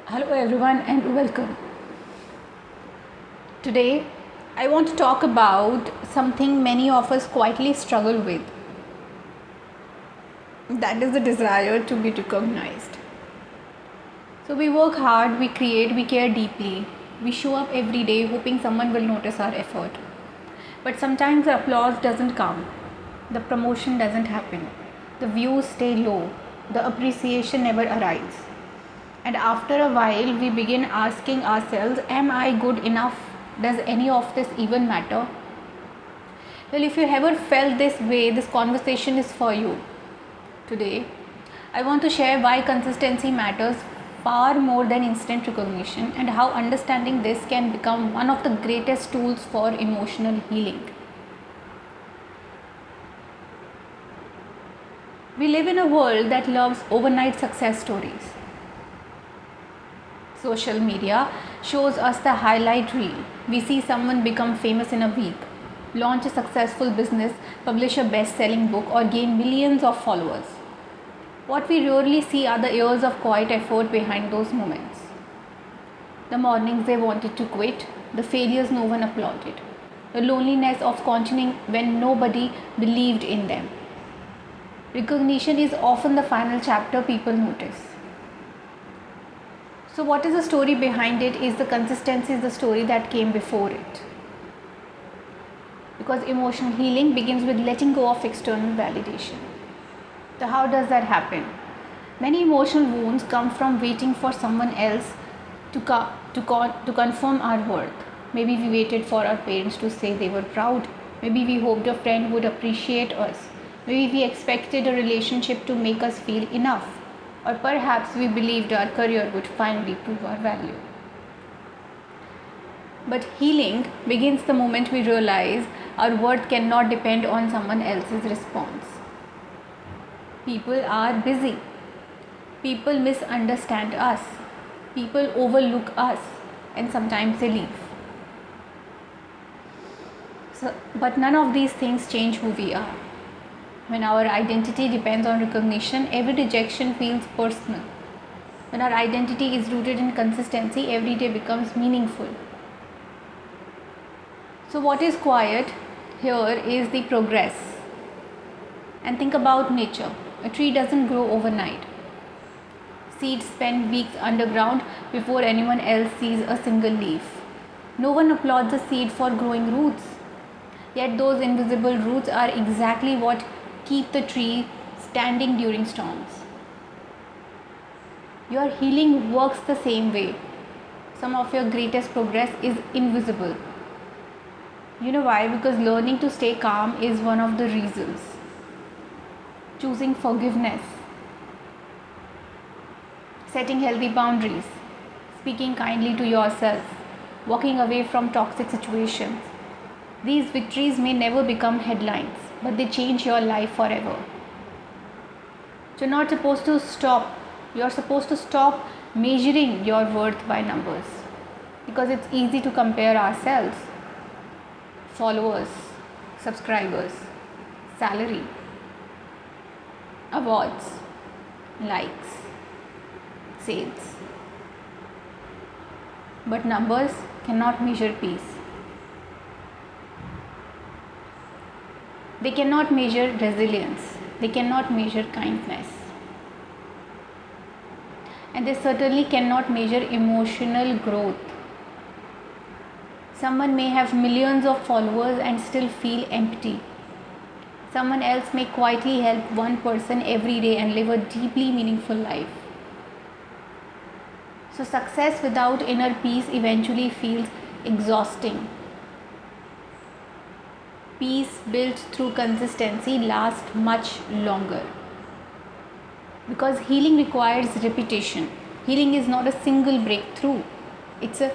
Hello, everyone, and welcome. Today, I want to talk about something many of us quietly struggle with, that is the desire to be recognized. So, we work hard, we create, we care deeply, we show up every day hoping someone will notice our effort. But sometimes the applause doesn't come, the promotion doesn't happen, the views stay low, the appreciation never arrives. And after a while, we begin asking ourselves, am I good enough? Does any of this even matter? Well, if you ever felt this way, this conversation is for you. Today, I want to share why consistency matters far more than instant recognition and how understanding this can become one of the greatest tools for emotional healing. We live in a world that loves overnight success stories. Social media shows us the highlight reel. We see someone become famous in a week, launch a successful business, publish a best selling book, or gain millions of followers. What we rarely see are the years of quiet effort behind those moments. The mornings they wanted to quit, the failures no one applauded, the loneliness of continuing when nobody believed in them. Recognition is often the final chapter people notice. So, what is the story behind it? Is the consistency is the story that came before it. Because emotional healing begins with letting go of external validation. So, how does that happen? Many emotional wounds come from waiting for someone else to confirm our worth. Maybe we waited for our parents to say they were proud. Maybe we hoped a friend would appreciate us. Maybe we expected a relationship to make us feel enough. Or perhaps we believed our career would finally prove our value. But healing begins the moment we realize our worth cannot depend on someone else's response. People are busy. People misunderstand us. People overlook us, and sometimes they leave. But none of these things change who we are. When our identity depends on recognition, every rejection feels personal. When our identity is rooted in consistency, every day becomes meaningful. So, what is quiet here is the progress. And think about nature. A tree doesn't grow overnight. Seeds spend weeks underground before anyone else sees a single leaf. No one applauds a seed for growing roots. Yet those invisible roots are exactly what keep the tree standing during storms. Your healing works the same way. Some of your greatest progress is invisible. You know why? Because learning to stay calm is one of the reasons. Choosing forgiveness, setting healthy boundaries, speaking kindly to yourself, walking away from toxic situations. These victories may never become headlines, but they change your life forever. You're not supposed to stop. You're supposed to stop measuring your worth by numbers because it's easy to compare ourselves, followers, subscribers, salary, awards, likes, sales. But numbers cannot measure peace. They cannot measure resilience. They cannot measure kindness. And they certainly cannot measure emotional growth. Someone may have millions of followers and still feel empty. Someone else may quietly help one person every day and live a deeply meaningful life. So, success without inner peace eventually feels exhausting. Peace built through consistency lasts much longer. Because healing requires repetition. Healing is not a single breakthrough, it's a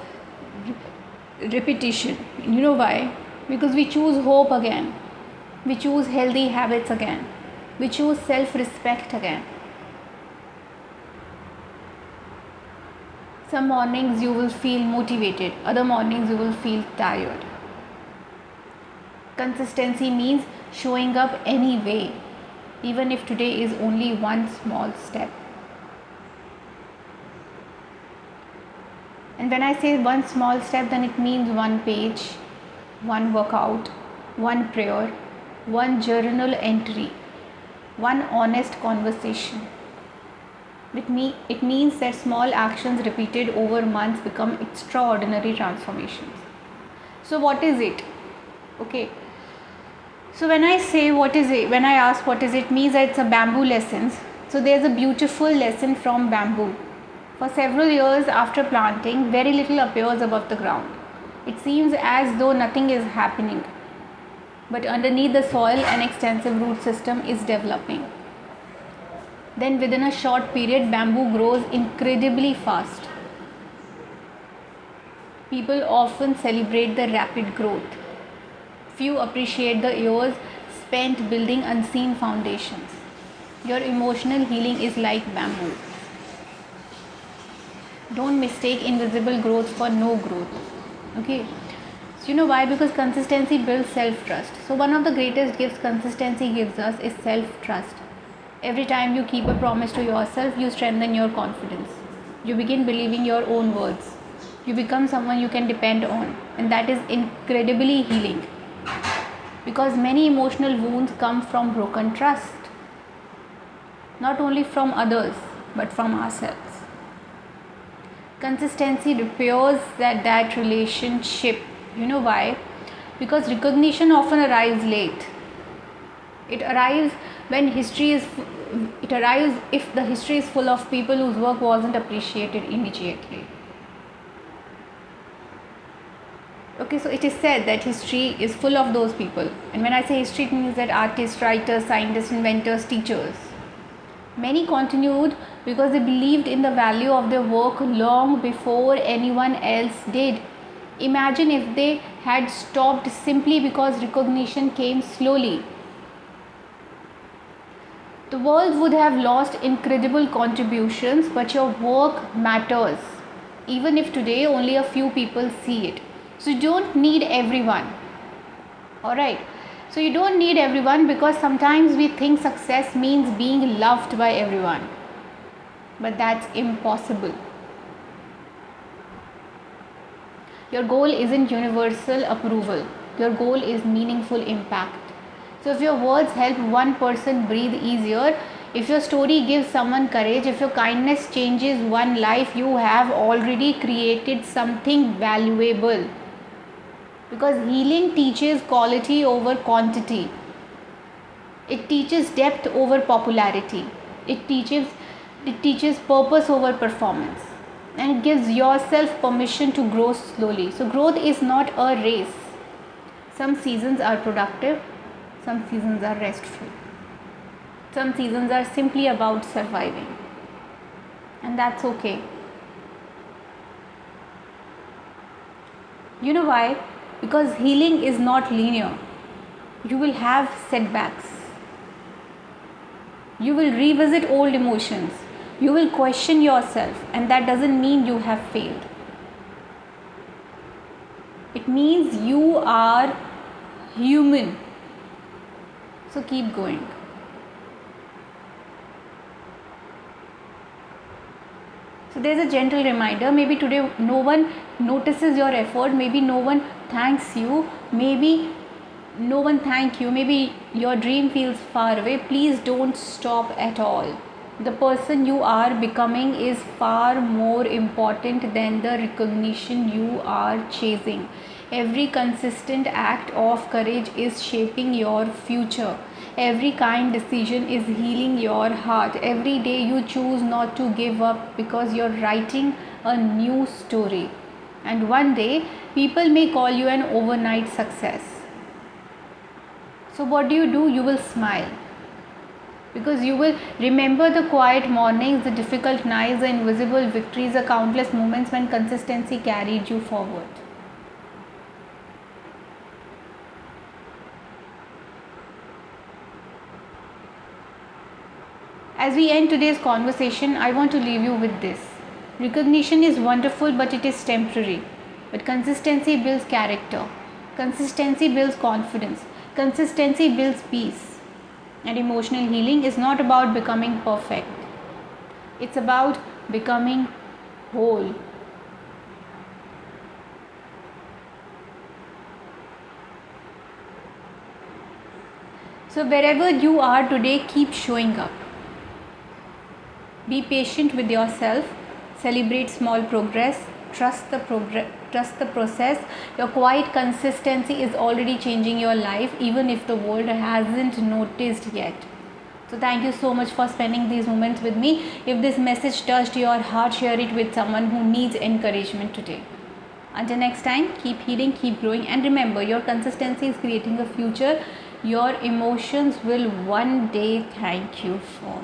repetition. You know why? Because we choose hope again, we choose healthy habits again, we choose self respect again. Some mornings you will feel motivated, other mornings you will feel tired. Consistency means showing up anyway, even if today is only one small step. And when I say one small step, then it means one page, one workout, one prayer, one journal entry, one honest conversation. It means that small actions repeated over months become extraordinary transformations. So, what is it? Okay. So, when I say what is it, when I ask what is it, means that it's a bamboo lessons. So, there's a beautiful lesson from bamboo. For several years after planting, very little appears above the ground. It seems as though nothing is happening. But underneath the soil, an extensive root system is developing. Then, within a short period, bamboo grows incredibly fast. People often celebrate the rapid growth. Few appreciate the years spent building unseen foundations. Your emotional healing is like bamboo. Don't mistake invisible growth for no growth. Okay. So you know why? Because consistency builds self-trust. So one of the greatest gifts consistency gives us is self-trust. Every time you keep a promise to yourself, you strengthen your confidence. You begin believing your own words. You become someone you can depend on, and that is incredibly healing. Because many emotional wounds come from broken trust, not only from others but from ourselves. Consistency repairs that relationship. You know why? Because recognition often arrives late. It arrives if the history is full of people whose work wasn't appreciated immediately. Okay, so it is said that history is full of those people. And when I say history, it means that artists, writers, scientists, inventors, teachers. Many continued because they believed in the value of their work long before anyone else did. Imagine if they had stopped simply because recognition came slowly. The world would have lost incredible contributions, but your work matters, even if today only a few people see it. So you don't need everyone. Alright. So you don't need everyone because sometimes we think success means being loved by everyone. But that's impossible. Your goal isn't universal approval. Your goal is meaningful impact. So if your words help one person breathe easier, if your story gives someone courage, if your kindness changes one life, you have already created something valuable. Because healing teaches quality over quantity. It teaches depth over popularity. It teaches purpose over performance. And it gives yourself permission to grow slowly. So growth is not a race. Some seasons are productive, some seasons are restful. Some seasons are simply about surviving. And that's okay. You know why? Because healing is not linear. You will have setbacks. You will revisit old emotions. You will question yourself, and that doesn't mean you have failed. It means you are human. So keep going. So there's a gentle reminder. Maybe today no one notices your effort. Maybe no one thanks you. Maybe no one thank you. Maybe your dream feels far away. Please don't stop at all. The person you are becoming is far more important than the recognition you are chasing. Every consistent act of courage is shaping your future. Every kind decision is healing your heart. Every day you choose not to give up because you're writing a new story. And one day people may call you an overnight success. So what do? You will smile. Because you will remember the quiet mornings, the difficult nights, the invisible victories, the countless moments when consistency carried you forward. As we end today's conversation, I want to leave you with this. Recognition is wonderful, but it is temporary. But consistency builds character. Consistency builds confidence. Consistency builds peace. And emotional healing is not about becoming perfect. It's about becoming whole. So, wherever you are today, keep showing up. Be patient with yourself, celebrate small progress, trust the process. Your quiet consistency is already changing your life, even if the world hasn't noticed yet. So thank you so much for spending these moments with me. If this message touched your heart, share it with someone who needs encouragement today. Until next time, keep healing, keep growing, and remember, your consistency is creating a future your emotions will one day thank you for.